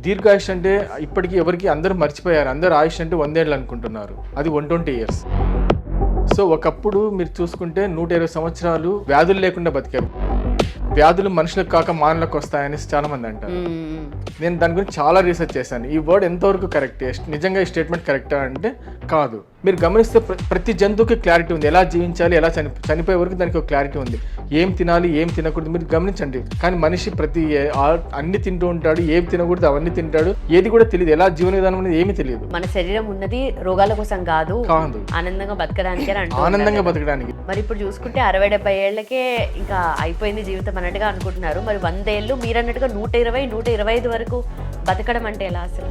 దీర్ఘాయుష్ అంటే ఇప్పటికీ ఎవరికి అందరూ మర్చిపోయారు. అందరూ ఆయుష్ అంటే 100 ఏళ్ళు అనుకుంటున్నారు. అది 120 ఇయర్స్. సో ఒకప్పుడు మీరు చూసుకుంటే 120 సంవత్సరాలు వ్యాధులు లేకుండా బతికారు. వ్యాధులు మనుషులకు కాక మానవులకు వస్తాయని చాలా మంది అంటారు. నేను దాని గురించి చాలా రీసెర్చ్ చేశాను. ఈ వర్డ్ ఎంతవరకు కరెక్ట్, నిజంగా ఈ స్టేట్మెంట్ కరెక్టా అంటే కాదు. మీరు గమనిస్తే ప్రతి జంతువుకి క్లారిటీ ఉంది. ఎలా జీవించాలి, ఎలా చనిపోయే వరకు దానికి ఒక క్లారిటీ ఉంది. ఏం తినాలి, ఏం తినకూడదు మీరు గమనించండి. కానీ మనిషి అన్ని తింటూ ఉంటాడు, ఏం తినకూడదు అవన్నీ తింటాడు. ఏది కూడా తెలియదు. ఎలా జీవన విధానం అనేది ఏమీ తెలియదు. మన శరీరం ఉన్నది రోగాల కోసం కాదు, ఆనందంగా బతకడానికి. ఆనందంగా బతకడానికి. మరి ఇప్పుడు చూసుకుంటే 60-70 ఏళ్లకే ఇంకా అయిపోయింది జీవితం అన్నట్టుగా అనుకుంటున్నారు. మరి 100 ఏళ్ళు మీరు అన్నట్టుగా 120-125 వరకు బతకడం అంటే ఎలా అసలు?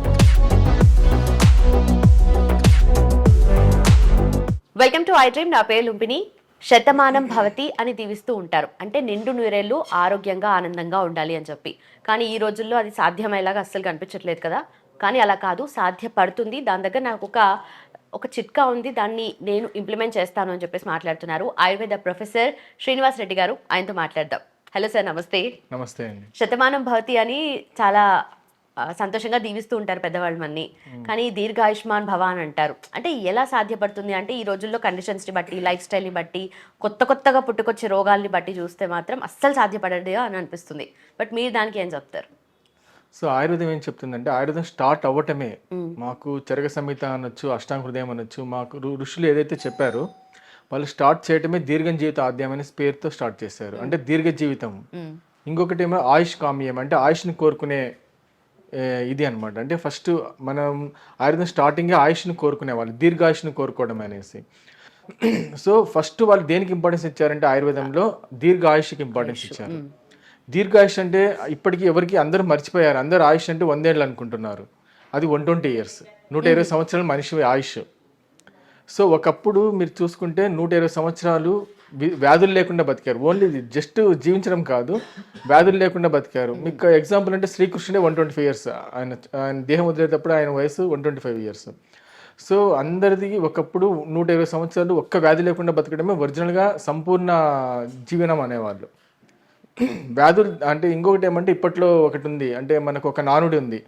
Welcome to I dream. నా పేరు లుంపిని. శతమానం భవతి అని దీవిస్తూ ఉంటారు. అంటే నిండు నూరేళ్ళు ఆరోగ్యంగా ఆనందంగా ఉండాలి అని చెప్పి. కానీ ఈ రోజుల్లో అది సాధ్యమయ్యేలాగా అస్సలు కనిపించట్లేదు కదా. కానీ అలా కాదు, సాధ్యపడుతుంది. దాని దగ్గర నాకు ఒక చిట్కా ఉంది, దాన్ని నేను ఇంప్లిమెంట్ చేస్తాను అని చెప్పేసి మాట్లాడుతున్నారు ఆయుర్వేద ప్రొఫెసర్ శ్రీనివాస్ రెడ్డి గారు. ఆయనతో మాట్లాడదాం. హలో సార్, నమస్తే. నమస్తే అండి. శతమానం భవతి అని చాలా సంతోషంగా దీవిస్తూ ఉంటారు పెద్దవాళ్ళు మన్ని. కానీ దీర్ఘాయుష్మాన్ భవ అని అంటారు. అంటే ఎలా సాధ్యపడుతుంది అంటే ఈ రోజుల్లో కండిషన్స్ని బట్టి, లైఫ్ స్టైల్ని బట్టి, కొత్తగా పుట్టుకొచ్చే రోగాల్ని బట్టి చూస్తే మాత్రం అస్సలు సాధ్యపడదు అని అనిపిస్తుంది. బట్ మీరు దానికి ఏం చెప్తారు? సో ఆయుర్వేదం ఏం చెప్తుందంటే, ఆయుర్వేదం స్టార్ట్ అవ్వటమే మాకు చరక సంహిత అనొచ్చు, అష్టాంగ హృదయం అనొచ్చు, మాకు ఋషులు ఏదైతే చెప్పారో వాళ్ళు స్టార్ట్ చేయటమే దీర్ఘ జీవిత ఆద్యం అనే పేరుతో స్టార్ట్ చేశారు. అంటే దీర్ఘ జీవితం. ఇంకొకటి ఏమో ఆయుష్ కామ్యం, అంటే ఆయుష్ని కోరుకునే ఇది అనమాట. అంటే ఫస్ట్ మనం ఆయుర్వేదం స్టార్టింగే ఆయుష్ని కోరుకునే వాళ్ళు, దీర్ఘాయుష్ని కోరుకోవడం అనేసి. సో ఫస్ట్ వాళ్ళు దేనికి ఇంపార్టెన్స్ ఇచ్చారంటే ఆయుర్వేదంలో దీర్ఘాయుష్కి ఇంపార్టెన్స్ ఇచ్చారు. దీర్ఘాయుష్ అంటే ఇప్పటికీ ఎవరికి అందరూ మర్చిపోయారు. అందరూ ఆయుష్ అంటే 100 ఏళ్ళు అనుకుంటున్నారు. అది 120 ఇయర్స్, 120 సంవత్సరాలు మనిషి ఆయుష్. సో ఒకప్పుడు మీరు చూసుకుంటే 120 సంవత్సరాలు వ్యాధులు లేకుండా బతికారు. ఓన్లీ జస్ట్ జీవించడం కాదు, వ్యాధులు లేకుండా బతికారు. మీకు ఎగ్జాంపుల్ అంటే శ్రీకృష్ణుడే 125 ఇయర్స్. ఆయన దేహం వదిలేటప్పుడు ఆయన వయసు 125 ఇయర్స్. సో అందరిది ఒకప్పుడు 120 సంవత్సరాలు ఒక్క వ్యాధి లేకుండా బతకడమే ఒరిజినల్గా సంపూర్ణ జీవనం అనేవాళ్ళు. వ్యాధులు అంటే ఇంకొకటి ఏమంటే ఇప్పట్లో ఒకటి ఉంది, అంటే మనకు ఒక నానుడి ఉంది,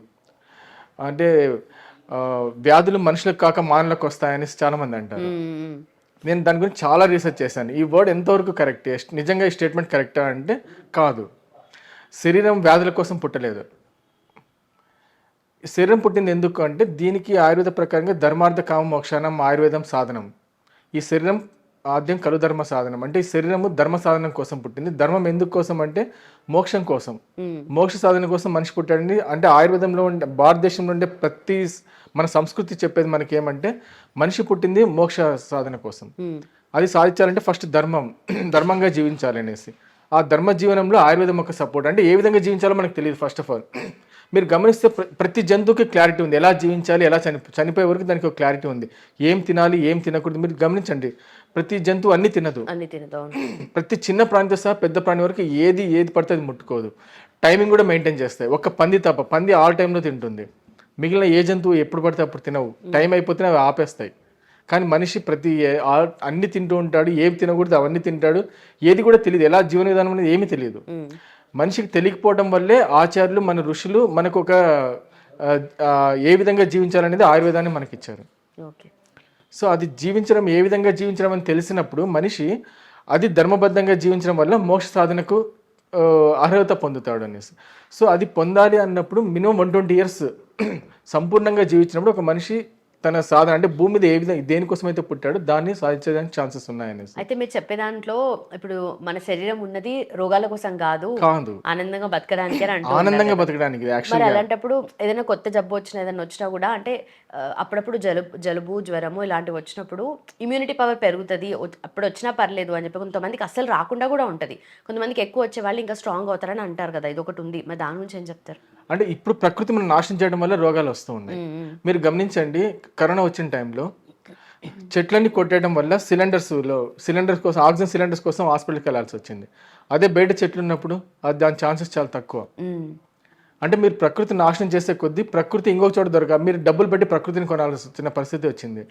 అంటే వ్యాధులు మనుషులకు కాక మానవులకు వస్తాయని చాలా మంది అంటారు. నేను దాని గురించి చాలా రీసెర్చ్ చేశాను. ఈ వర్డ్ ఎంతవరకు కరెక్ట్, నిజంగా ఈ స్టేట్మెంట్ కరెక్టా అంటే కాదు. శరీరం వ్యాధుల కోసం పుట్టలేదు. శరీరం పుట్టింది ఎందుకు అంటే దీనికి ఆయుర్వేద ప్రకారంగా ధర్మార్థ కామ మోక్షానం ఆయుర్వేదం సాధనం. ఈ శరీరం ఆద్యం కలు ధర్మ సాధనం. అంటే ఈ శరీరము ధర్మ సాధనం కోసం పుట్టింది. ధర్మం ఎందుకు కోసం అంటే మోక్షం కోసం, మోక్ష సాధన కోసం మనిషి పుట్టాడండి. అంటే ఆయుర్వేదంలో ఉండే, భారతదేశంలో ఉండే ప్రతి మన సంస్కృతి చెప్పేది మనకి ఏమంటే మనిషి పుట్టింది మోక్ష సాధన కోసం. అది సాధించాలంటే ఫస్ట్ ధర్మంగా జీవించాలి అనేసి. ఆ ధర్మ జీవనంలో ఆయుర్వేదం ఒక సపోర్ట్. అంటే ఏ విధంగా జీవించాలో మనకు తెలియదు. ఫస్ట్ ఆఫ్ ఆల్ మీరు గమనిస్తే ప్రతి జంతువుకి క్లారిటీ ఉంది. ఎలా జీవించాలి, ఎలా చనిపోయే వరకు దానికి ఒక క్లారిటీ ఉంది. ఏం తినాలి, ఏం తినకూడదు మీరు గమనించండి. ప్రతి జంతువు అన్ని తినదు. ప్రతి చిన్న ప్రాణితో సహా పెద్ద ప్రాణి వరకు ఏది పడితే అది ముట్టుకోదు. టైమింగ్ కూడా మెయింటైన్ చేస్తాయి. ఒక పంది తప్ప, పంది ఆల్ టైంలో తింటుంది. మిగిలిన ఏ జంతువు ఎప్పుడు పడితే అప్పుడు తినవు. టైం అయిపోతేనే అవి ఆపేస్తాయి. కానీ మనిషి అన్ని తింటూ ఉంటాడు, ఏవి తినకూడదు అవన్నీ తింటాడు. ఏది కూడా తెలియదు. ఎలా జీవన విధానం అనేది ఏమీ తెలియదు. మనిషికి తెలియకపోవడం వల్లే ఆచార్యులు, మన ఋషులు మనకు ఒక ఏ విధంగా జీవించాలనేది ఆయుర్వేదాన్ని మనకిచ్చారు. సో అది జీవించడం, ఏ విధంగా జీవించడం అని తెలిసినప్పుడు మనిషి అది ధర్మబద్ధంగా జీవించడం వల్ల మోక్ష సాధనకు అర్హత పొందుతాడు అనేసి. సో అది పొందాలి అన్నప్పుడు మినిమం 120 ఇయర్స్ సంపూర్ణంగా జీవించినప్పుడు ఒక మనిషి తన సాధన, అంటే భూమి మీద ఏ విధంగా దేనికోసం అయితే పుట్టాడో దాన్ని సాధించడానికి ఛాన్సెస్ ఉన్నాయనేసి. అయితే మీరు చెప్పే దాంట్లో ఇప్పుడు మన శరీరం ఉన్నది రోగాల కోసం కాదు, ఆనందంగా బతకడానికి. ఆనందంగా బతకడానికి. మరి అలాంటప్పుడు ఏదైనా కొత్త జబ్బు వచ్చినా, ఏదైనా వచ్చినా కూడా, అంటే అప్పుడప్పుడు జలుబు జ్వరము ఇలాంటివి వచ్చినప్పుడు ఇమ్యూనిటీ పవర్ పెరుగుతుంది, అప్పుడు వచ్చినా పర్లేదు అని చెప్పి కొంతమందికి అస్సలు రాకుండా కూడా ఉంటుంది. కొంతమందికి ఎక్కువ వచ్చే వాళ్ళు ఇంకా స్ట్రాంగ్ అవుతారని అంటారు కదా, ఇది ఒకటి ఉంది. మరి దాని గురించి ఏం చెప్తారు? అంటే ఇప్పుడు ప్రకృతి మనం నాశనం చేయడం వల్ల రోగాలు వస్తూ ఉన్నాయి. మీరు గమనించండి, కరోనా వచ్చిన టైంలో చెట్లన్నీ కొట్టేయడం వల్ల సిలిండర్స్ కోసం, ఆక్సిజన్ సిలిండర్స్ కోసం హాస్పిటల్కి వెళ్ళాల్సి వచ్చింది. అదే బయట చెట్లు ఉన్నప్పుడు దాని ఛాన్సెస్ చాలా తక్కువ. అంటే మీరు ప్రకృతి నాశనం చేసే కొద్దీ ప్రకృతి ఇంకొక చోట దొరక, మీరు డబ్బులు పెట్టి ప్రకృతిని కొనాల్సి వచ్చిన పరిస్థితి వచ్చింది.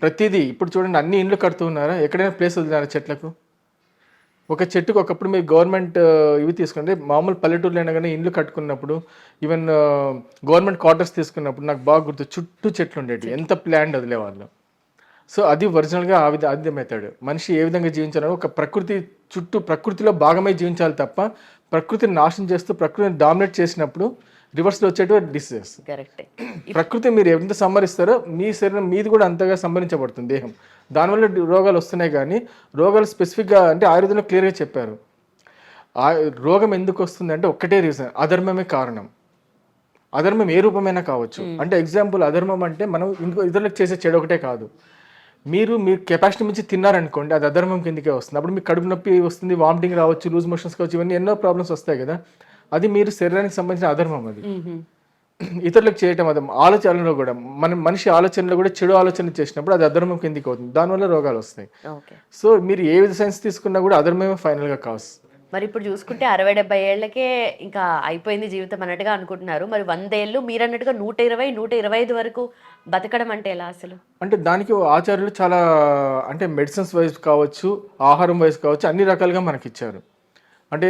ప్రతిదీ ఇప్పుడు చూడండి, అన్ని ఇండ్లు కడుతూ ఉన్నారా, ఎక్కడైనా ప్లేస్ వదిలినారా చెట్లకు? ఒక చెట్టుకు ఒకప్పుడు మీరు గవర్నమెంట్ ఇవి తీసుకుంటే మామూలు పల్లెటూరులో అయినా కానీ ఇండ్లు కట్టుకున్నప్పుడు ఈవెన్ గవర్నమెంట్ క్వార్టర్స్ తీసుకున్నప్పుడు నాకు బాగా గుర్తు చుట్టూ చెట్లు ఉండేవి, ఎంత ప్లాండ్ వదిలేవాళ్ళు. సో అది ఒరిజినల్గా అది మెథడ్. మనిషి ఏ విధంగా జీవించాలో ఒక ప్రకృతి చుట్టూ ప్రకృతిలో భాగమై జీవించాలి తప్ప ప్రకృతిని నాశనం చేస్తూ ప్రకృతిని డామినేట్ చేసినప్పుడు రివర్స్లో వచ్చేటువంటి డిసీజెస్. కరెక్టే. ప్రకృతి మీరు ఎంత సంహరిస్తారో మీ శరీరం మీది కూడా అంతగా సంహరించబడుతుంది దేహం. దానివల్ల రోగాలు వస్తున్నాయి. కానీ రోగాలు స్పెసిఫిక్గా అంటే ఆయుర్వేదంలో క్లియర్గా చెప్పారు. రోగం ఎందుకు వస్తుంది అంటే ఒక్కటే రీజన్, అధర్మమే కారణం. అధర్మం ఏ రూపమైనా కావచ్చు. అంటే ఎగ్జాంపుల్, అధర్మం అంటే మనం ఇంకో ఇతరులకు చేసే చెడు ఒకటే కాదు. మీరు మీ కెపాసిటీ మించి తిన్నారనుకోండి, అది అధర్మం కిందకే వస్తుంది. అప్పుడు మీకు కడుపు నొప్పి వస్తుంది, వామిటింగ్ రావచ్చు, లూజ్ మోషన్స్ కావచ్చు, ఇవన్నీ ఎన్నో ప్రాబ్లమ్స్ వస్తాయి కదా. అది మీరు శరీరానికి సంబంధించిన అధర్మం. అది ఇతరులకు చేయటం అదే ఆలోచనలో కూడా మనిషి ఆలోచనలో కూడా చెడు ఆలోచన చేసినప్పుడు అది అధర్మం కిందికి అవుతుంది, దానివల్ల రోగాలు వస్తాయి. సో మీరు ఏ విధ సైన్స్ తీసుకున్నా కూడా అధర్మమే ఫైనల్గా కాస్. మరి ఇప్పుడు చూసుకుంటే 60-70 ఏళ్లకే ఇంకా అయిపోయింది జీవితం అన్నట్టుగా అనుకుంటున్నారు. మరి 100 ఏళ్ళు మీరు అన్నట్టుగా 120-125 వరకు బతకడం అంటే ఎలా అసలు? అంటే దానికి ఆచార్యులు చాలా అంటే మెడిసిన్స్ వైజ్ కావచ్చు, ఆహారం వైజ్ కావచ్చు, అన్ని రకాలుగా మనకి ఇచ్చారు. అంటే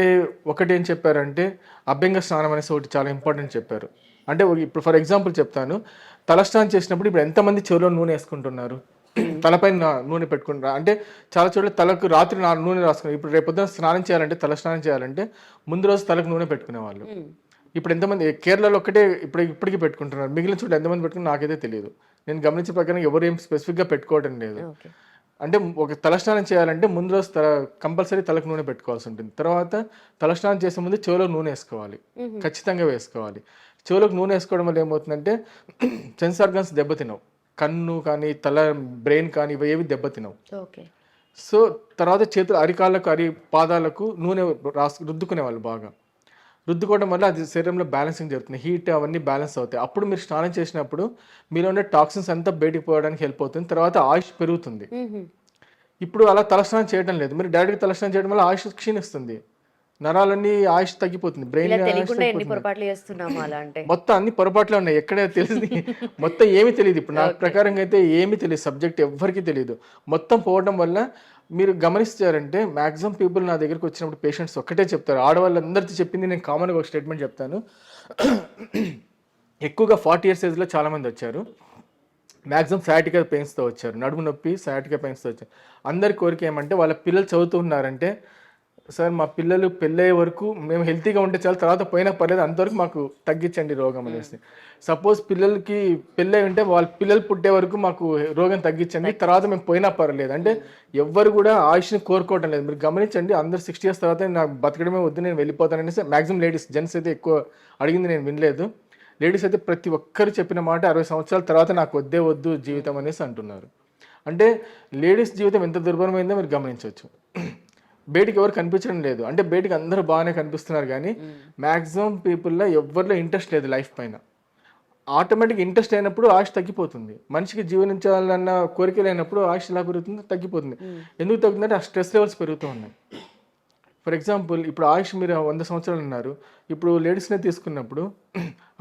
ఒకటి ఏం చెప్పారంటే అభ్యంగ స్నానం అనేసి ఒకటి చాలా ఇంపార్టెంట్ చెప్పారు. అంటే ఇప్పుడు ఫర్ ఎగ్జాంపుల్ చెప్తాను, తలస్నానం చేసినప్పుడు ఇప్పుడు ఎంతమంది చెవిలో నూనె వేసుకుంటున్నారు, తలపైన నూనె పెట్టుకుంటారు. అంటే చాలా చోట్ల తలకు రాత్రి నూనె రాసుకున్నారు. ఇప్పుడు రేపొద్దున స్నానం చేయాలంటే, తల స్నానం చేయాలంటే ముందు రోజు తలకు నూనె పెట్టుకునేవాళ్ళు. ఇప్పుడు ఎంతమంది కేరళలో ఒక్కటే ఇప్పటికీ పెట్టుకుంటున్నారు, మిగిలిన చోట్ల ఎంతమంది పెట్టుకుని నాకైతే తెలియదు. నేను గమనించే ప్రకారం ఎవరు ఏం స్పెసిఫిక్గా పెట్టుకోవడం లేదు. అంటే ఒక తలస్నానం చేయాలంటే ముందు రోజు కంపల్సరీ తలకు నూనె పెట్టుకోవాల్సి ఉంటుంది. తర్వాత తలస్నానం చేసే ముందు చెవులో నూనె వేసుకోవాలి, ఖచ్చితంగా వేసుకోవాలి. చెవులకు నూనె వేసుకోవడం వల్ల ఏమవుతుందంటే సెన్స్ ఆర్గన్స్ దెబ్బతినవు, కన్ను కానీ తల బ్రెయిన్ కానీ ఇవి ఏవి దెబ్బతినవు. సో తర్వాత చేతులు అరికాళ్ళకు పాదాలకు నూనె రుద్దుకునేవాళ్ళు. బాగా రుద్దుకోవడం వల్ల అది శరీరంలో బ్యాలెన్సింగ్ జరుగుతుంది, హీట్ అవన్నీ బ్యాలెన్స్ అవుతాయి. అప్పుడు మీరు స్నానం చేసినప్పుడు మీలో ఉండే టాక్సిన్స్ అంతా బయటికి పోవడానికి హెల్ప్ అవుతుంది. తర్వాత ఆయుష్ పెరుగుతుంది. ఇప్పుడు అలా తలస్నానం చేయడం లేదు, మీరు డైరెక్ట్గా తలస్నానం చేయడం వల్ల ఆయుష్ క్షీణిస్తుంది, నరాలన్నీ ఆయుష్ తగ్గిపోతుంది, బ్రెయిన్ మొత్తం అన్ని పొరపాట్లే ఉన్నాయి. ఎక్కడే తెలియదు, మొత్తం ఏమీ తెలియదు. ఇప్పుడు నా ప్రకారంగా అయితే ఏమీ తెలియదు, సబ్జెక్ట్ ఎవ్వరికీ తెలియదు. మొత్తం పోవడం వల్ల మీరు గమనిస్తారంటే మ్యాక్సిమం పీపుల్ నా దగ్గరికి వచ్చినప్పుడు పేషెంట్స్ ఒక్కటే చెప్తారు, ఆడవాళ్ళందరితో చెప్పింది నేను కామన్గా ఒక స్టేట్మెంట్ చెప్తాను. ఎక్కువగా 40 years ఏజ్లో చాలామంది వచ్చారు, మ్యాక్సిమం సయాటికా పెయిన్స్తో వచ్చారు, నడుము నొప్పి సయాటికా పెయిన్స్తో వచ్చారు. అందరి కోరిక ఏమంటే వాళ్ళ పిల్లలు చదువుతూ ఉన్నారంటే, సార్ మా పిల్లలు పెళ్ళయ్యే వరకు మేము హెల్తీగా ఉంటే చాలు, తర్వాత పోయినా పర్లేదు, అంతవరకు మాకు తగ్గించండి రోగం అనేసి. సపోజ్ పిల్లలకి పెళ్ళై ఉంటే వాళ్ళ పిల్లలు పుట్టే వరకు మాకు రోగం తగ్గించండి, తర్వాత మేము పోయినా పర్లేదు. అంటే ఎవ్వరు కూడా ఆయుష్ని కోరుకోవడం లేదు. మీరు గమనించండి, అందరు 60 years తర్వాత నాకు బతకడమే వద్దు నేను వెళ్ళిపోతాను అనేసి మ్యాక్సిమం లేడీస్, జెంట్స్ అయితే ఎక్కువ అడిగింది నేను వినలేదు. లేడీస్ అయితే ప్రతి ఒక్కరు చెప్పిన మాట 60 సంవత్సరాల తర్వాత నాకు వద్దు జీవితం అనేసి అంటున్నారు. అంటే లేడీస్ జీవితం ఎంత దుర్భరమైందో మీరు గమనించవచ్చు. బయటికి ఎవరు కనిపించడం లేదు, అంటే బయటికి అందరూ బాగానే కనిపిస్తున్నారు కానీ మ్యాక్సిమం పీపుల్లో ఎవరిలో ఇంట్రెస్ట్ లేదు లైఫ్ పైన. ఆటోమేటిక్ ఇంట్రెస్ట్ అయినప్పుడు ఆయుష్ తగ్గిపోతుంది. మనిషికి జీవనించాలన్న కోరిక లేనప్పుడు ఆయుష్ ఎలా పెరుగుతుందో తగ్గిపోతుంది. ఎందుకు తగ్గుతుందంటే ఆ స్ట్రెస్ లెవెల్స్ పెరుగుతూ ఉన్నాయి. ఫర్ ఎగ్జాంపుల్ ఇప్పుడు ఆయుష్ మీరు 100 సంవత్సరాలు ఉన్నారు, ఇప్పుడు లేడీస్నే తీసుకున్నప్పుడు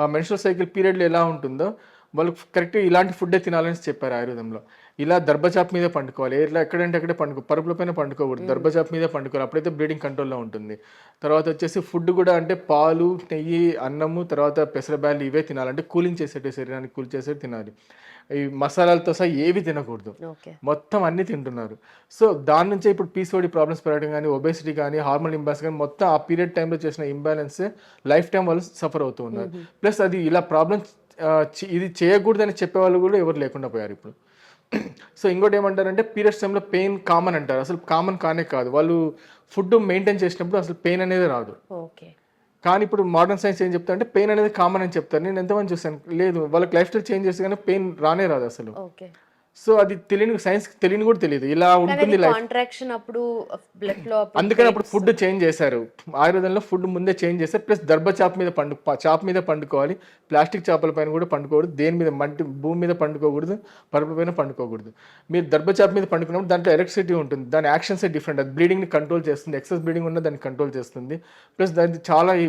ఆ మెన్స్ట్రువల్ సైకిల్ పీరియడ్లో ఎలా ఉంటుందో వాళ్ళకి కరెక్ట్గా ఇలాంటి ఫుడ్డే తినాలని చెప్పారు ఆయుర్వేదంలో. ఇలా దర్భచాప్ మీద పండుకోవాలి, ఇట్లా ఎక్కడంటే అక్కడే పరుపుల పైన పండుకోకూడదు, దర్భచాప్ మీద పండుకోవాలి, అప్పుడైతే బ్లీడింగ్ కంట్రోల్లో ఉంటుంది. తర్వాత వచ్చేసి ఫుడ్ కూడా అంటే పాలు, నెయ్యి, అన్నము, తర్వాత పెసరబ్యాలు ఇవే తినాలి, అంటే కూలింగ్ చేసేటి, శరీరానికి కూల్ చేసేటి తినాలి. ఈ మసాలాలతో సహా ఏవి తినకూడదు, మొత్తం అన్ని తింటున్నారు. సో దాని నుంచే ఇప్పుడు పీసీఓడి ప్రాబ్లమ్స్ పెరగడం కానీ, ఒబేసిటీ కానీ, హార్మోన్ ఇంబ్యాలెన్స్ కానీ, మొత్తం ఆ పీరియడ్ టైంలో చేసిన ఇంబ్యాలెన్సే లైఫ్ టైం వాళ్ళు సఫర్ అవుతూ ఉన్నారు. ప్లస్ అది ఇలా ప్రాబ్లమ్స్ ఇది చేయకూడదని చెప్పేవాళ్ళు కూడా ఎవరు లేకుండా పోయారు ఇప్పుడు. సో ఇంకోటి ఏమంటారంటే పీరియడ్స్ టైంలో పెయిన్ కామన్ అంటారు, అసలు కామన్ కానే కాదు. వాళ్ళు ఫుడ్ మెయింటైన్ చేసినప్పుడు అసలు పెయిన్ అనేది రాదు. కానీ ఇప్పుడు మోడర్న్ సైన్స్ ఏం చెప్తా అంటే పెయిన్ అనేది కామన్ అని చెప్తారు. నేను ఎంతమంది చూసాను, లేదు వాళ్ళకి లైఫ్ స్టైల్ చేంజ్ చేస్తే కానీ పెయిన్ రానే రాదు అసలు. సో అది తెలియని, సైన్స్ తెలియని కూడా తెలియదు ఇలా ఉంటుంది లైఫ్. అందుకని అప్పుడు ఫుడ్ చేంజ్ చేశారు ఆయుర్వేదంలో, ఫుడ్ ముందే చేంజ్ చేశారు. ప్లస్ దర్భచాప్ మీద చాప్ మీద పండుకోవాలి, ప్లాస్టిక్ చాపల పైన కూడా పండుకోకూడదు, దేని మీద భూమి మీద పండుకోకూడదు, పరుపుల పైన పండుకోకూడదు. మీరు దర్భచాప్ మీద పండుకున్నప్పుడు దాంట్లో ఎలక్ట్రిసిటీ ఉంటుంది, దాని యాక్షన్సే డిఫరెంట్, అది బ్లీడింగ్ని కంట్రోల్ చేస్తుంది, ఎక్సెస్ బ్లీడింగ్ ఉన్న దాన్ని కంట్రోల్ చేస్తుంది. ప్లస్ దాన్ని చాలా ఈ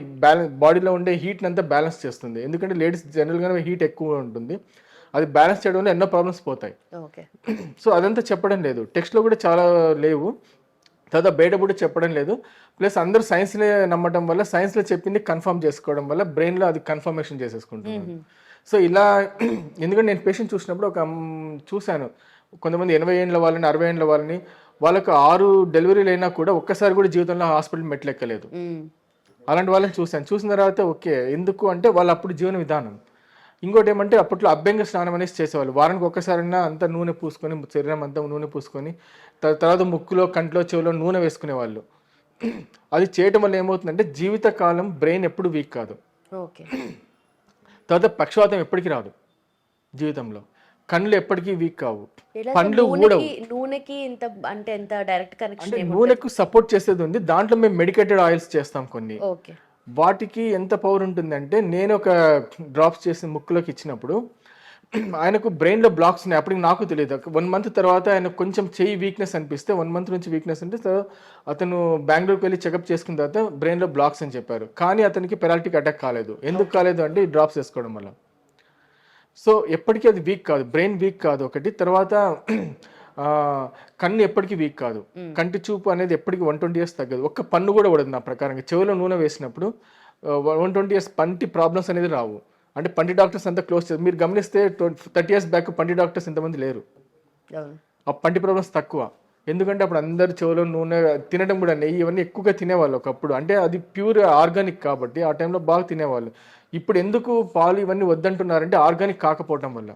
బాడీలో ఉండే హీట్ని అంతా బ్యాలెన్స్ చేస్తుంది. ఎందుకంటే లేడీస్ జనరల్గానే హీట్ ఎక్కువ ఉంటుంది, అది బ్యాలెన్స్ చేయడం వల్ల ఎన్నో ప్రాబ్లమ్స్ పోతాయి. సో అదంతా చెప్పడం లేదు, టెక్స్ట్లో కూడా చాలా లేవు. తర్వాత బయట కూడా చెప్పడం లేదు. ప్లస్ అందరూ సైన్స్ని నమ్మడం వల్ల సైన్స్లో చెప్పింది కన్ఫర్మ్ చేసుకోవడం వల్ల బ్రెయిన్లో అది కన్ఫర్మేషన్ చేసేసుకుంటున్నాను. సో ఇలా ఎందుకంటే నేను పేషెంట్ చూసినప్పుడు చూశాను కొంతమంది 80 ఏళ్ళ వాళ్ళని 60 ఏళ్ళ వాళ్ళని వాళ్ళకు 6 డెలివరీలు అయినా కూడా ఒక్కసారి కూడా జీవితంలో హాస్పిటల్ మెట్లెక్కలేదు. అలాంటి వాళ్ళని చూసిన తర్వాత ఓకే ఎందుకు అంటే వాళ్ళు అప్పుడు జీవన విధానం. ఇంకోటి ఏమంటే అప్పట్లో అభ్యంగ స్నానం అనేసి చేసేవాళ్ళు. వారానికి ఒక్కసారైనా అంతా నూనె పూసుకొని శరీరం అంతా నూనె పూసుకొని తర్వాత ముక్కులో కంట్లో చెవిలో నూనె వేసుకునేవాళ్ళు. అది చేయటం వల్ల ఏమవుతుందంటే జీవితకాలం బ్రెయిన్ ఎప్పుడు వీక్ కాదు. ఓకే. తర్వాత పక్షవాతం ఎప్పటికీ రాదు జీవితంలో. కళ్ళు ఎప్పటికీ వీక్ కావు, పండ్లు ఊడవు. నూనెకి ఇంత అంటే ఎంత డైరెక్ట్ కనెక్షన్? అంటే నూనెకు సపోర్ట్ చేసేది ఉంది. దాంట్లో మేము మెడికేటెడ్ ఆయిల్స్ చేస్తాం కొన్ని. ఓకే. వాటికి ఎంత పవర్ ఉంటుందంటే నేను ఒక డ్రాప్స్ చేసి ముక్కులోకి ఇచ్చినప్పుడు ఆయనకు బ్రెయిన్లో బ్లాక్స్ ఉన్నాయి. అప్పటికి నాకు తెలియదు. 1 month తర్వాత ఆయన కొంచెం చెయ్యి వీక్నెస్ అనిపిస్తే 1 month నుంచి వీక్నెస్ అంటే అతను బెంగళూరుకి వెళ్ళి చెకప్ చేసుకున్న తర్వాత బ్రెయిన్లో బ్లాక్స్ అని చెప్పారు. కానీ అతనికి పెరాలిటిక్ అటాక్ కాలేదు. ఎందుకు కాలేదు అంటే ఈ డ్రాప్స్ వేసుకోవడం వల్ల. సో ఎప్పటికీ అది వీక్ కాదు, బ్రెయిన్ వీక్ కాదు ఒకటి. తర్వాత కన్ను ఎప్పటికీ వీక్ కాదు. కంటి చూపు అనేది ఎప్పటికీ 120 years తగ్గదు. ఒక్క పన్ను కూడా పడదు నా ప్రకారంగా. చెవిలో నూనె వేసినప్పుడు 120 years పంటి ప్రాబ్లమ్స్ అనేది రావు. అంటే పంటి డాక్టర్స్ అంతా క్లోజ్ చేస్తారు. మీరు గమనిస్తే 30 years బ్యాక్ పంటి డాక్టర్స్ ఇంతమంది లేరు. ఆ పంటి ప్రాబ్లమ్స్ తక్కువ. ఎందుకంటే అప్పుడు అందరు చెవిలో నూనె తినడం కూడా నెయ్యి ఇవన్నీ ఎక్కువగా తినేవాళ్ళు ఒకప్పుడు. అంటే అది ప్యూర్ ఆర్గానిక్ కాబట్టి ఆ టైంలో బాగా తినేవాళ్ళు. ఇప్పుడు ఎందుకు పాలు ఇవన్నీ వద్దంటున్నారంటే ఆర్గానిక్ కాకపోవడం వల్ల.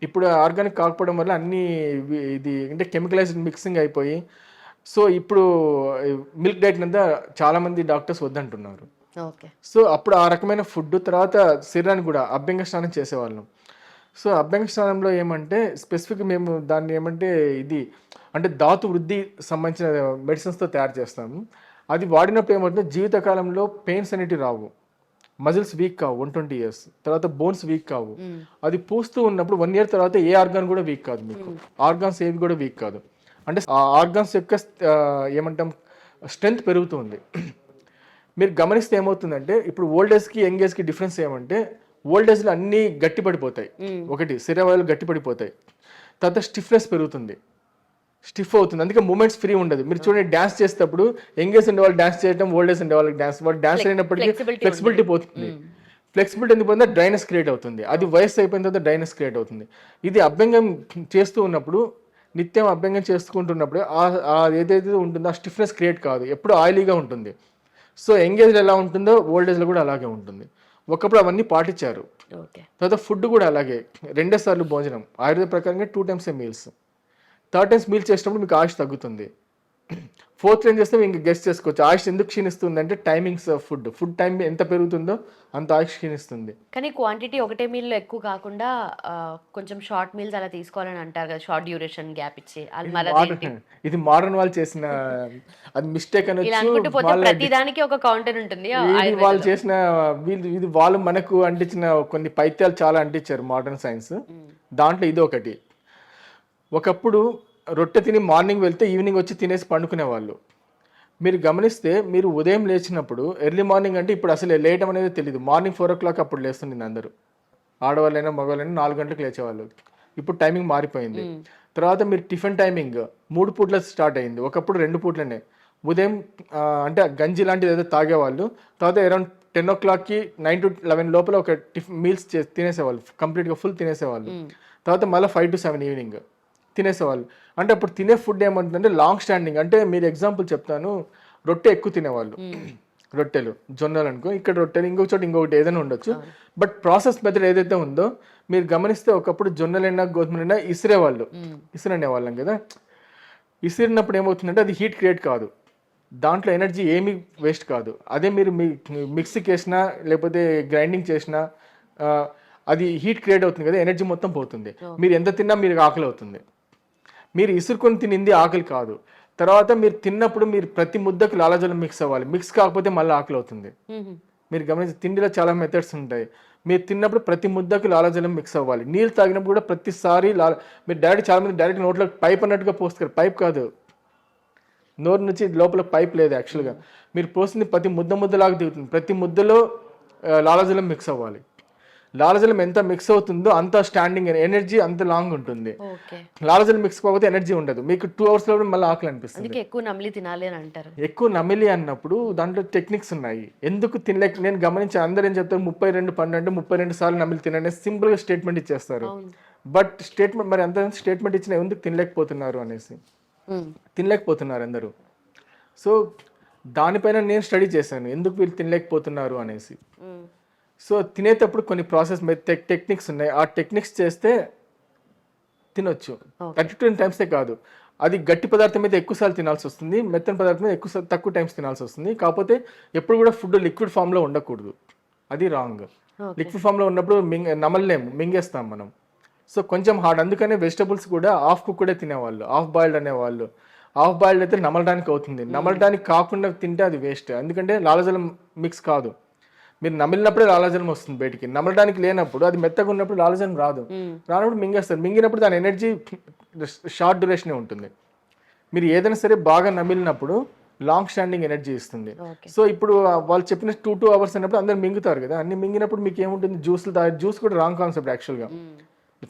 ఇప్పుడు ఆర్గానిక్ కాకపోవడం వల్ల అన్నీ ఇది అంటే కెమికలైజ్డ్ మిక్సింగ్ అయిపోయి సో ఇప్పుడు మిల్క్ డైట్ అంతా చాలామంది డాక్టర్స్ వద్దంటున్నారు. ఓకే. సో అప్పుడు ఆ రకమైన ఫుడ్ తర్వాత శరీరానికి కూడా అభ్యంగ స్నానం చేసేవాళ్ళం. సో అభ్యంగ స్నానంలో ఏమంటే స్పెసిఫిక్ మేము దాన్ని ఏమంటే ఇది అంటే ధాతు వృద్ధి సంబంధించిన మెడిసిన్స్తో తయారు చేస్తాము. అది వాడినప్పుడు ఏమవుతుందో జీవితకాలంలో పెయిన్స్ అనేటివి రావు, మజిల్స్ వీక్ కావు 120 years తర్వాత, బోన్స్ వీక్ కావు. అది పూస్తూ ఉన్నప్పుడు 1 year తర్వాత ఏ ఆర్గాన్ కూడా వీక్ కాదు. మీకు ఆర్గాన్స్ ఏవి కూడా వీక్ కాదు. అంటే ఆ ఆర్గాన్స్ యొక్క ఏమంటాం స్ట్రెంగ్త్ పెరుగుతుంది. మీరు గమనిస్తే ఏమవుతుందంటే ఇప్పుడు ఓల్డ్ ఏజ్కి యంగ్ ఏజ్కి డిఫరెన్స్ ఏమంటే ఓల్డ్ ఏజ్లో అన్నీ గట్టిపడిపోతాయి. ఒకటి శరీరాలు గట్టిపడిపోతాయి. తర్వాత స్టిఫ్నెస్ పెరుగుతుంది, స్టిఫ్ అవుతుంది. అందుకే మూమెంట్స్ ఫ్రీ ఉండదు. మీరు చూడండి డ్యాన్స్ చేసేటప్పుడు యంగ్ ఏజ్ ఉండే వాళ్ళు డ్యాన్స్ చేయడం, ఓల్డ్ ఏజ్ ఉండే వాళ్ళకి డ్యాన్స్ అయినప్పటికీ ఫ్లెక్సిబిలిటీ పోతుంది. ఫ్లెక్సిబిలిటీ ఎందుకు పోతుందో డ్రైనెస్ క్రియేట్ అవుతుంది. అది వయసు అయిపోయిన తర్వాత డ్రైనెస్ క్రియేట్ అవుతుంది. ఇది అభ్యంగం చేస్తూ ఉన్నప్పుడు నిత్యం అభ్యంగం చేసుకుంటున్నప్పుడు ఏదైతే ఉంటుందో ఆ స్టిఫ్నెస్ క్రియేట్ కాదు, ఎప్పుడు ఆయిలీగా ఉంటుంది. సో యంగ్ ఏజ్లో ఎలా ఉంటుందో ఓల్డ్ ఏజ్లో కూడా అలాగే ఉంటుంది. ఒకప్పుడు అవన్నీ పాటించారు. తర్వాత ఫుడ్ కూడా అలాగే 2 సార్లు భోజనం ఆయుర్వేద ప్రకారంగా 2 times meals. 3rd times meals చేసినప్పుడు మీకు ఆయుష్ తగ్గుతుంది. 4th టైం చేస్తే ఇంకా గెస్ట్ చేసుకోవచ్చు. ఆయుష్ ఎందుకు క్షీణిస్తుంది అంటే టైమింగ్స్ ఆఫ్ ఫుడ్ టైం ఎంత పెరుగుతుందో అంత ఆయుష్ క్షీణిస్తుంది. కానీ క్వాంటిటీ ఒకటే మీల్లో ఎక్కువ కాకుండా కొంచెం షార్ట్ మీల్స్ అలా తీసుకోవాలని అంటారు కదా, షార్ట్ డ్యూరేషన్ గ్యాప్ ఇచ్చి. ఇది మోడర్న్ వాళ్ళు చేసిన అది మిస్టేక్ అనొచ్చు. ప్రతిదానికి ఒక కౌంటర్ ఉంటుంది. వాళ్ళు చేసిన ఇది వాళ్ళు మనకు అంటించిన కొన్ని పైత్యాలు చాలా అంటించారు మోడర్న్ సైన్స్. దాంట్లో ఇది ఒకటి. ఒకప్పుడు రొట్టె తిని మార్నింగ్ వెళ్తే ఈవినింగ్ వచ్చి తినేసి పండుకునేవాళ్ళు. మీరు గమనిస్తే మీరు ఉదయం లేచినప్పుడు ఎర్లీ మార్నింగ్ అంటే ఇప్పుడు అసలు లేయడం అనేది తెలియదు. మార్నింగ్ 4 o'clock అప్పుడు లేస్తుంది అందరూ, ఆడవాళ్ళైనా మగవాళ్ళైనా 4 గంటలకు లేచేవాళ్ళు. ఇప్పుడు టైమింగ్ మారిపోయింది. తర్వాత మీరు టిఫిన్ టైమింగ్ 3 పూట్ల స్టార్ట్ అయింది. ఒకప్పుడు 2 పూట్లనే. ఉదయం అంటే గంజి లాంటిది ఏదో తాగేవాళ్ళు. తర్వాత అరౌండ్ 10 o'clockకి 9 to 11 లోపల ఒక మీల్స్ తినేసేవాళ్ళు, కంప్లీట్గా ఫుల్ తినేసేవాళ్ళు. తర్వాత మళ్ళీ 5 to 7 ఈవినింగ్ తినేసేవాళ్ళు. అంటే అప్పుడు తినే ఫుడ్ ఏమంటుందంటే లాంగ్ స్టాండింగ్. అంటే మీరు ఎగ్జాంపుల్ చెప్తాను, రొట్టె ఎక్కువ తినేవాళ్ళు, రొట్టెలు జొన్నలు అనుకో, ఇక్కడ రొట్టెలు ఇంకొక చోట ఇంకొకటి ఏదైనా ఉండొచ్చు. బట్ ప్రాసెస్ మెథడ్ ఏదైతే ఉందో మీరు గమనిస్తే ఒకప్పుడు జొన్నలైనా గోధుమలైనా ఇసిరేవాళ్ళు, ఇసిరనేవాళ్ళం కదా. ఇసిరినప్పుడు ఏమవుతుందంటే అది హీట్ క్రియేట్ కాదు, దాంట్లో ఎనర్జీ ఏమీ వేస్ట్ కాదు. అదే మీరు మిక్సీకి వేసినా లేకపోతే గ్రైండింగ్ చేసినా అది హీట్ క్రియేట్ అవుతుంది కదా, ఎనర్జీ మొత్తం పోతుంది. మీరు ఎంత తిన్నా మీరు ఆకలి అవుతుంది. మీరు ఇసురుకొని తినింది ఆకలి కాదు. తర్వాత మీరు తిన్నప్పుడు మీరు ప్రతి ముద్దకు లాలాజలం మిక్స్ అవ్వాలి. మిక్స్ కాకపోతే మళ్ళీ ఆకలి అవుతుంది. మీరు గమనించి తిండిలో చాలా మెథడ్స్ ఉంటాయి. మీరు తిన్నప్పుడు ప్రతి ముద్దకు లాలాజలం మిక్స్ అవ్వాలి. నీళ్ళు తాగినప్పుడు కూడా ప్రతిసారి మీరు చాలా మంది డైరెక్ట్ నోట్లో పైప్ అన్నట్టుగా పోస్తారు. పైప్ కాదు, నోరు నుంచి లోపల పైప్ లేదు యాక్చువల్గా. మీరు పోసింది ప్రతి ముద్దలాగా దిగుతుంది. ప్రతి ముద్దలో లాలాజలం మిక్స్ అవ్వాలి. లాలజలం ఎంత మిక్స్ అవుతుందో అంత స్టాండింగ్ ఎనర్జీ అంత లాంగ్ ఉంటుంది. ఓకే. లాలజలం మిక్స్ కాకపోతే ఎనర్జీ ఉండదు, మీకు 2 hours లో మళ్ళీ ఆకలి అనిపిస్తుంది. అందుకే ఎక్కువ నమిలి తినాలి అని అంటారు. ఎక్కువ నమిలి అన్నప్పుడు దాంట్లో టెక్నిక్స్ ఉన్నాయి. ఎందుకు తినలేక నేను గమనించి అందరూ ఏం చెప్తారు 32 12 అంటే 32 సార్లు నమిలి తినండి సింపుల్గా స్టేట్మెంట్ ఇచ్చేస్తారు. అవును. బట్ స్టేట్మెంట్ మరి అంత స్టేట్మెంట్ ఇచ్చినా ఎందుకు తినలేకపోతున్నారు అనేసి తినలేకపోతున్నారు అందరూ. సో దానిపైన నేను స్టడీ చేశాను ఎందుకు వీళ్ళు తినలేకపోతున్నారు అనేసి. సో తినేటప్పుడు కొన్ని ప్రాసెస్ టెక్నిక్స్ ఉన్నాయి, ఆ టెక్నిక్స్ చేస్తే తినొచ్చు. 32 టైమ్సే కాదు, అది గట్టి పదార్థం మీద ఎక్కువసార్లు తినాల్సి వస్తుంది, మెత్తని పదార్థం మీద తక్కువ టైమ్స్ తినాల్సి వస్తుంది. కాకపోతే ఎప్పుడు కూడా ఫుడ్ లిక్విడ్ ఫామ్లో ఉండకూడదు, అది రాంగ్. లిక్విడ్ ఫామ్లో ఉన్నప్పుడు నమలలేము, మింగేస్తాం మనం. సో కొంచెం హార్డ్, అందుకనే వెజిటబుల్స్ కూడా హాఫ్ కుక్ కూడా తినేవాళ్ళు, హాఫ్ బాయిల్డ్ అనేవాళ్ళు. హాఫ్ బాయిల్డ్ అయితే నమలడానికి అవుతుంది, నమలడానికి కాకుండా తింటే అది వేస్ట్, ఎందుకంటే లాలజలం మిక్స్ కాదు. మీరు నమిలినప్పుడే లాలాజలం వస్తుంది బయటికి, నమలడానికి లేనప్పుడు అది మెత్తగా ఉన్నప్పుడు లాలాజలం రానప్పుడు మింగేస్తారు. మింగినప్పుడు దాని ఎనర్జీ షార్ట్ డ్యూరేషనే ఉంటుంది. మీరు ఏదైనా సరే బాగా నమిలినప్పుడు లాంగ్ స్టాండింగ్ ఎనర్జీ ఇస్తుంది. సో ఇప్పుడు వాళ్ళు చెప్పిన 2 hours అన్నప్పుడు అందరు మింగుతారు కదా, అన్ని మింగినప్పుడు మీకు ఏముంటుంది, జ్యూస్ కూడా రాంగ్ కాన్సెప్ట్ యాక్చువల్గా.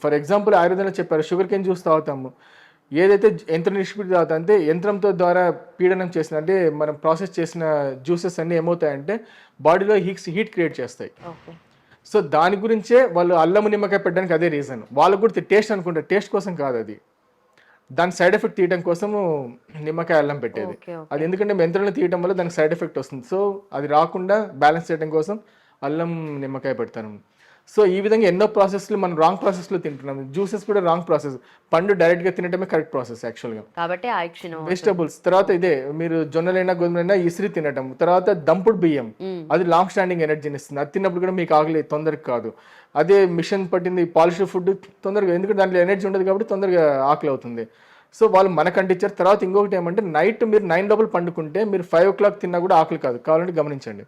ఫర్ ఎగ్జాంపుల్ ఆయుర్వేదంలో చెప్పారు షుగర్ కేన్ జ్యూస్ తాగుతాము, ఏదైతే యంత్ర నిష్పత్తి తాగుతా అంటే యంత్రంతో ద్వారా పీడనం చేసిన అంటే మనం ప్రాసెస్ చేసిన జ్యూసెస్ అన్నీ ఏమవుతాయంటే బాడీలో హీట్ క్రియేట్ చేస్తాయి. సో దాని గురించే వాళ్ళు అల్లము నిమ్మకాయ పెట్టడానికి అదే రీజన్. వాళ్ళకు కూడా టేస్ట్ అనుకుంటారు, టేస్ట్ కోసం కాదు, అది దాని సైడ్ ఎఫెక్ట్ తీయడం కోసము నిమ్మకాయ అల్లం పెట్టేది. అది ఎందుకంటే యంత్రంలో తీయడం వల్ల దానికి సైడ్ ఎఫెక్ట్ వస్తుంది, సో అది రాకుండా బ్యాలెన్స్ చేయడం కోసం అల్లం నిమ్మకాయ పెడతాను. సో ఈ విధంగా ఎన్నో ప్రాసెస్లు మనం రాంగ్ ప్రాసెస్లో తింటున్నాం. జ్యూసెస్ కూడా రాంగ్ ప్రాసెస్, పండు డైరెక్ట్గా తినటమే కరెక్ట్ ప్రాసెస్ యాక్చువల్గా. కాబట్టి వెజిటబుల్స్ తర్వాత ఇదే మీరు జొన్నలైనా గోధుమలైనా ఇసిరి తినటం, తర్వాత దంపుడు బియ్యం అది లాంగ్ స్టాండింగ్ ఎనర్జీని ఇస్తుంది, అది తిన్నప్పుడు కూడా మీకు ఆకలి తొందరగా కాదు. అదే మిషన్ పట్టింది పాలిష్డ్ ఫుడ్ తొందరగా, ఎందుకంటే దాంట్లో ఎనర్జీ ఉండదు కాబట్టి తొందరగా ఆకలి అవుతుంది. సో వాళ్ళు మనకంటే ఇచ్చారు. తర్వాత ఇంకొకటి ఏమంటే నైట్ మీరు 9 లోపల పండుకుంటే మీరు 5 o'clock తిన్నా కూడా ఆకలి కాదు, కావాలంటే గమనించండి.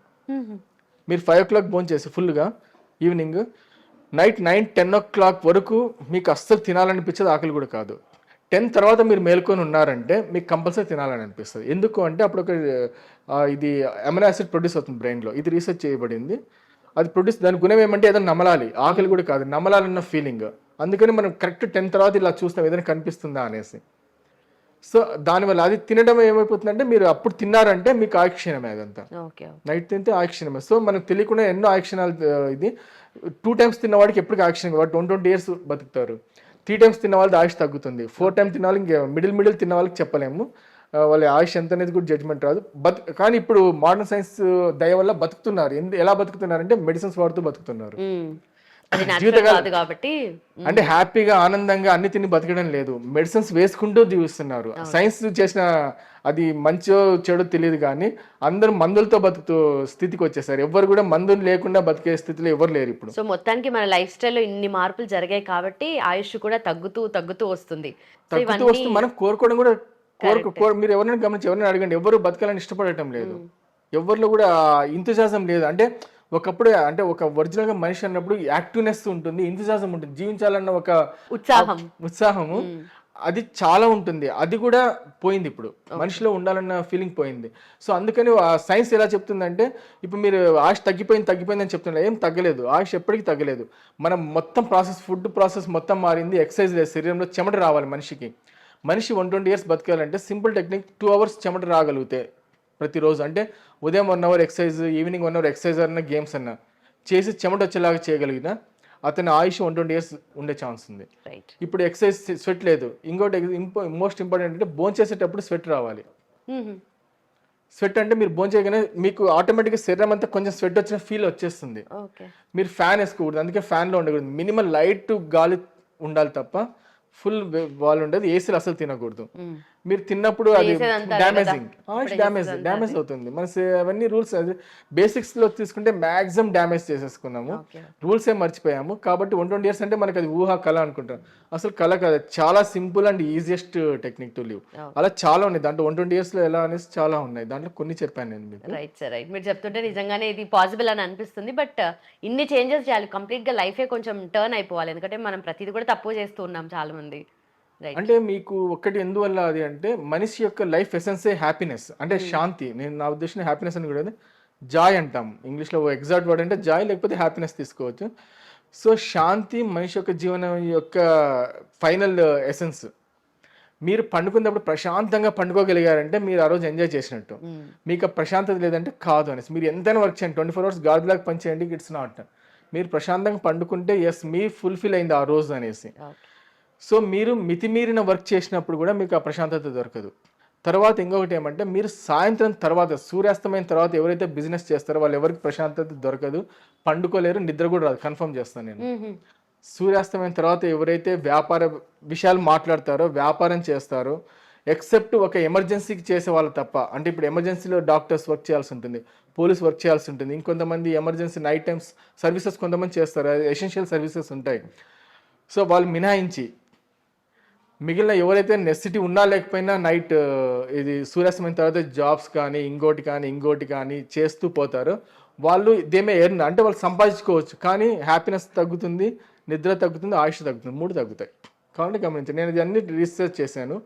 మీరు 5 o'clock భోంచేసి ఫుల్గా ఈవినింగ్ నైట్ 9-10 o'clock వరకు మీకు అస్సలు తినాలనిపించేది, ఆకలి కూడా కాదు. 10 తర్వాత మీరు మేల్కొని ఉన్నారంటే మీకు కంపల్సరీ తినాలని అనిపిస్తుంది. ఎందుకు అంటే అప్పుడు ఒక ఇది అమినో యాసిడ్ ప్రొడ్యూస్ అవుతుంది బ్రెయిన్లో, ఇది రీసెర్చ్ చేయబడింది. అది ప్రొడ్యూస్, దాని గుణం ఏమంటే ఏదైనా నమలాలి, ఆకలి కూడా కాదు, నమలాలన్న ఫీలింగ్. అందుకని మనం కరెక్ట్ 10 తర్వాత ఇలా చూస్తాం ఏదైనా కనిపిస్తుందా అనేసి. సో దానివల్ల అది తినడం ఏమైపోతుందంటే మీరు అప్పుడు తిన్నారంటే మీకు ఆయుక్షీణమే, అదంతా నైట్ తింటే ఆయుక్షీణమే. సో మనకు తెలియకుండా ఎన్నో ఆయుక్షీణాలు. ఇది 2 times తిన్నవాడికి ఎప్పటికీ ఆయుక్షీణం, వాడు 20 years బతుకుతారు. 3 times తిన్న వాళ్ళది ఆయుష్ తగ్గుతుంది, 4 times తిన్న వాళ్ళకి మిడిల్ తిన్న వాళ్ళకి చెప్పలేము, వాళ్ళ ఆయుష్ ఎంత అనేది కూడా జడ్జ్మెంట్ రాదు. కానీ ఇప్పుడు మోడర్న్ సైన్స్ దయ వల్ల బతుకుతున్నారు. ఎలా బతుకుతున్నారంటే మెడిసిన్స్ వాడుతూ బతుకుతున్నారు. కాబట్టి అంటే హ్యాపీగా ఆనందంగా అన్ని తిని బతకడం లేదు, మెడిసిన్స్ వేసుకుంటూ జీవిస్తున్నారు. సైన్స్ చేసిన అది మంచో చెడు తెలియదు కానీ అందరూ మందులతో బతుకుతూ స్థితికి వచ్చేసారు. ఎవరు కూడా మందులు లేకుండా బతికే స్థితిలో ఎవరు లేరు ఇప్పుడు. సో మొత్తానికి మన లైఫ్ స్టైల్లో ఇన్ని మార్పులు జరిగాయి కాబట్టి ఆయుష్ కూడా తగ్గుతూ వస్తుంది. మనం కోరుకోవడం కూడా మీరు ఎవరైనా గమనించి ఎవరైనా అడగండి, ఎవరు బతకాలని ఇష్టపడటం లేదు, ఎవరిలో కూడా ఇంతజాజం లేదు. అంటే ఒకప్పుడు అంటే ఒక ఒరిజినల్ గా మనిషి అన్నప్పుడు యాక్టివ్నెస్ ఉంటుంది, ఇంతజాజం ఉంటుంది, జీవించాలన్న ఒక ఉత్సాహము అది చాలా ఉంటుంది. అది కూడా పోయింది ఇప్పుడు, మనిషిలో ఉండాలన్న ఫీలింగ్ పోయింది. సో అందుకని సైన్స్ ఎలా చెప్తుందంటే ఇప్పుడు మీరు ఆయుష్ తగ్గిపోయింది అని చెప్తున్నారు, ఏం తగ్గలేదు, ఆయుష్ ఎప్పటికీ తగ్గలేదు. మనం మొత్తం ఫుడ్ ప్రాసెస్ మొత్తం మారింది, ఎక్సర్సైజ్ లేదు, శరీరంలో చెమట రావాలి మనిషి 120 years బతకాలంటే సింపుల్ టెక్నిక్ 2 hours చెమట రాగలిగితే ప్రతిరోజు, అంటే ఉదయం 1 hour exercise, evening 1 hour exercise అన్న గేమ్స్ అన్న చేసి చెమట వచ్చేలాగా చేయగలిగిన అతని ఆయుష్ 120 years ఉండే ఛాన్స్ ఉంది. ఇప్పుడు ఎక్సర్సైజ్ స్వెట్ లేదు. ఇంకోటి మోస్ట్ ఇంపార్టెంట్ అంటే భోజనం చేసేటప్పుడు స్వెట్ రావాలి. స్వెట్ అంటే మీరు భోజనం చేయగానే మీకు ఆటోమేటిక్గా శరీరం అంతా కొంచెం స్వెట్ వచ్చిన ఫీల్ వచ్చేస్తుంది. మీరు ఫ్యాన్ వేసుకోకూడదు, అందుకే ఫ్యాన్లో ఉండకూడదు, మినిమం లైట్ గాలి ఉండాలి తప్ప ఫుల్ వాల్ ఉండదు. ఏసీలు అసలు తినకూడదు. మీరు తిన్నప్పుడు అది డ్యామేజ్ అవుతుంది. మన అవన్నీ రూల్స్ బేసిక్స్ లో తీసుకుంటే మాక్సిమం డ్యామేజ్ చేసేసుకున్నాము, రూల్స్ ఏ మర్చిపోయాము. కాబట్టి 120 years అంటే మనకి అది ఊహా కళ అనుకుంటాం, అసలు కళ కాదు, చాలా simple and easiest technique to live. అలా చాలా ఉన్నాయి దాంట్లో, 120 years లో ఎలా అనేసి చాలా ఉన్నాయి, దాంట్లో కొన్ని చెప్పాను నేను మీకు. Right sir, right. మీరు చెప్తుంటే నిజంగానే ఇది పాసిబుల్ అని అనిపిస్తుంది. బట్ ఇన్ని చేంజెస్ చేయాలి, కంప్లీట్ గా లైఫే కొంచెం టర్న్ అయిపోవాలి, ఎందుకంటే మనం ప్రతిదీ కూడా తప్పు చేస్తూ ఉన్నాం చాలా మంది. అంటే మీకు ఒక్కటి ఎందువల్ల అది అంటే మనిషి యొక్క లైఫ్ ఎసెన్సే హ్యాపీనెస్, అంటే శాంతి. నేను నా ఉద్దేశం హ్యాపీనెస్ అని కూడా జాయ్ అంటాం ఇంగ్లీష్లో, ఎగ్జాక్ట్ వర్డ్ అంటే జాయ్, లేకపోతే హ్యాపీనెస్ తీసుకోవచ్చు. సో శాంతి మనిషి యొక్క జీవనం యొక్క ఫైనల్ ఎసెన్స్. మీరు పండుకున్నప్పుడు ప్రశాంతంగా పండుకోగలిగారంటే మీరు ఆ రోజు ఎంజాయ్ చేసినట్టు. మీకు ఆ ప్రశాంతత లేదంటే కాదు అనేసి. మీరు ఎంతైనా వర్క్ చేయండి, 24 hours గాడిలాగా పని చేయండి, ఇట్స్ నాట్. మీరు ప్రశాంతంగా పండుకుంటే ఎస్ మీ ఫుల్ఫిల్ అయింది ఆ రోజు అనేసి. సో మీరు మితిమీరిన వర్క్ చేసినప్పుడు కూడా మీకు ఆ ప్రశాంతత దొరకదు. తర్వాత ఇంకొకటి ఏమంటే, మీరు సాయంత్రం తర్వాత సూర్యాస్తమైన తర్వాత ఎవరైతే బిజినెస్ చేస్తారో వాళ్ళు ఎవరికి ప్రశాంతత దొరకదు, పండుకోలేరు, నిద్ర కూడా రాదు. కన్ఫర్మ్ చేస్తాను నేను. సూర్యాస్తమైన తర్వాత ఎవరైతే వ్యాపార విషయాలు మాట్లాడతారో, వ్యాపారం చేస్తారో, ఎక్సెప్ట్ ఒక ఎమర్జెన్సీకి చేసే వాళ్ళు తప్ప. అంటే ఇప్పుడు ఎమర్జెన్సీలో డాక్టర్స్ వర్క్ చేయాల్సి ఉంటుంది, పోలీస్ వర్క్ చేయాల్సి ఉంటుంది, ఇంకొంతమంది ఎమర్జెన్సీ నైట్ టైమ్స్ సర్వీసెస్ కొంతమంది చేస్తారు, ఎసెన్షియల్ సర్వీసెస్ ఉంటాయి. సో వాళ్ళు మినహాయించి మిగిలిన ఎవరైతే నెసిటీ ఉన్నా లేకపోయినా నైట్ ఇది సూర్యాస్తమైన తర్వాత జాబ్స్ కానీ ఇంకోటి కానీ చేస్తూ పోతారు. వాళ్ళు దేమే ఎర్న్, అంటే వాళ్ళు సంపాదించుకోవచ్చు, కానీ హ్యాపీనెస్ తగ్గుతుంది, నిద్ర తగ్గుతుంది, ఆయుష్ తగ్గుతుంది, 3 తగ్గుతాయి. కాబట్టి గమనించండి, నేను ఇది అన్ని రీసెర్చ్ చేశాను.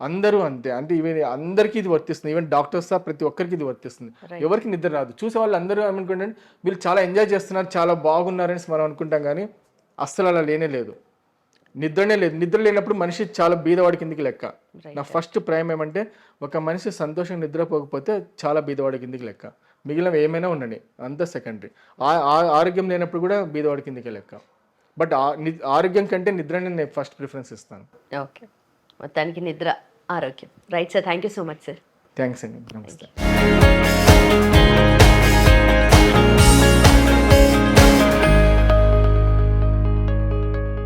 అందరూ అంతే, అంటే ఈవెన్ అందరికీ ఇది వర్తిస్తుంది, ఈవెన్ డాక్టర్స్ ప్రతి ఒక్కరికి ఇది వర్తిస్తుంది. ఎవరికి నిద్ర రాదు. చూసే వాళ్ళు అందరూ ఏమనుకుంటే వీళ్ళు చాలా ఎంజాయ్ చేస్తున్నారు, చాలా బాగున్నారని మనం అనుకుంటాం, కానీ అస్సలు అలా లేనే లేదు. నిద్రనే లేదు. నిద్ర లేనప్పుడు మనిషి చాలా బీదవాడి కిందికి లెక్క. నా ఫస్ట్ ప్రైమ్ ఏమంటే, ఒక మనిషి సంతోషంగా నిద్రపోకపోతే చాలా బీదవాడి కిందికి లెక్క. మిగిలినవి ఏమైనా ఉండండి, అంతా సెకండరీ. ఆరోగ్యం లేనప్పుడు కూడా బీదవాడి కిందికి లెక్క. బట్ ఆరోగ్యం కంటే నిద్రని నేను ఫస్ట్ ప్రిఫరెన్స్ ఇస్తాను. ఓకే, మొత్తానికి నిద్ర ఆరోగ్యం. Right sir, thank you so much sir. Thanks అండి, నమస్తే.